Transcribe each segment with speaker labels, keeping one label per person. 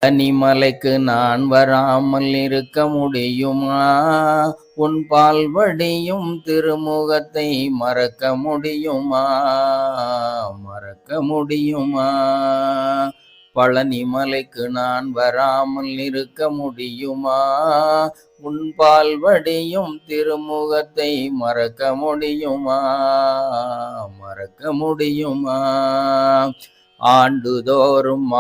Speaker 1: பழனிமலைக்கு நான் வராமல் இருக்க முடியுமா? உன் பால்வடியும் திருமுகத்தை மறக்க முடியுமா? மறக்க முடியுமா? பழனிமலைக்கு நான் வராமல் இருக்க முடியுமா? உன் பால்வடியும் திருமுகத்தை மறக்க முடியுமா? மறக்க முடியுமா? ஆண்டுதோறும்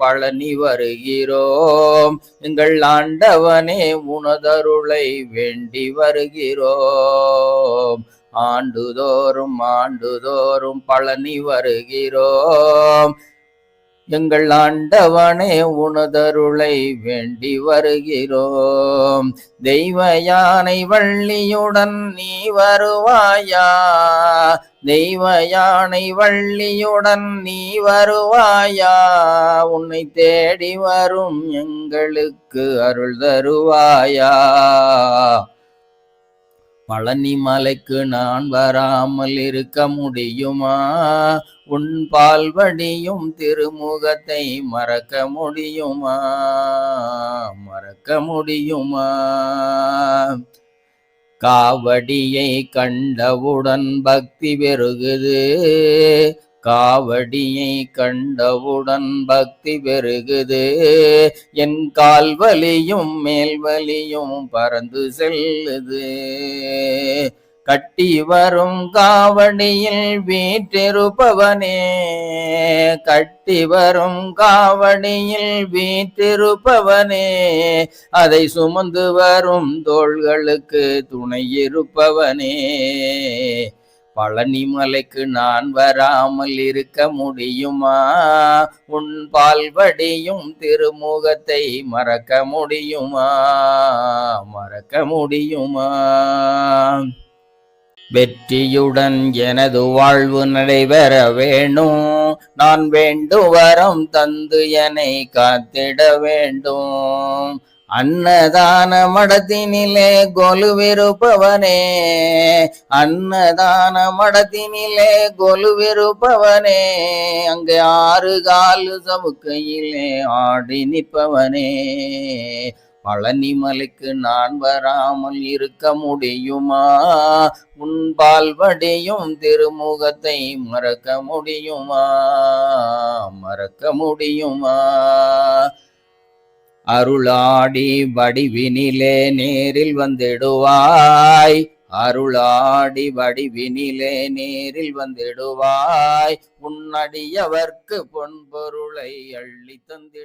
Speaker 1: பழனி வருகிறோம், எங்கள் ஆண்டவனே உனதருளை வேண்டி வருகிறோம். ஆண்டுதோறும் பழனி வருகிறோம், எங்கள் ஆண்டவனே உனதருளை வேண்டி வருகிறோம். தெய்வ யானை வள்ளியுடன் நீ வருவாயா? தெய்வ யானை வள்ளியுடன் நீ வருவாயா? உன்னை தேடி வரும் எங்களுக்கு அருள் தருவாயா? பழனிமலைக்கு நான் வராமல் இருக்க முடியுமா? உன் பால்வடியும் திருமுகத்தை மறக்க முடியுமா? மறக்க முடியுமா? காவடியை கண்டவுடன் பக்தி பெருகுது, காவடியை கண்டவுடன் பக்தி பெருகுது. என் கால்வலியும் மேல்வலியும் பறந்து செல்லுது. கட்டி வரும் காவடியில் வீற்றிருப்பவனே, கட்டி வரும் காவடியில் வீற்றிருப்பவனே, அதை சுமந்து வரும் தோள்களுக்கு துணை இருப்பவனே. பழனிமலைக்கு நான் வராமல் இருக்க முடியுமா? உன் பால்வடியும் திருமுகத்தை மறக்க முடியுமா? மறக்க முடியுமா? வெற்றியுடன் எனது வாழ்வு நடைபெற வேணும், நான் வேண்டும் வரம் தந்து என்னை காத்திட வேண்டும். அன்னதான மடத்தினிலே கொலுவிருப்பவனே, அன்னதான மடத்தினிலே கொலுவிருப்பவனே, அங்கே 6 காலு சவுக்கையிலே ஆடி நிற்பவனே. பழனிமலைக்கு நான் வராமல் இருக்க முடியுமா? உன் பால்வடியும் திருமுகத்தை மறக்க முடியுமா? மறக்க முடியுமா? அருளாடி வடிவினிலே நேரில் வந்திடுவாய், அருளாடி வடிவினிலே நேரில் வந்திடுவாய். உன்னடியவர்க்கு பொன்பொருளை அள்ளி தந்திடு.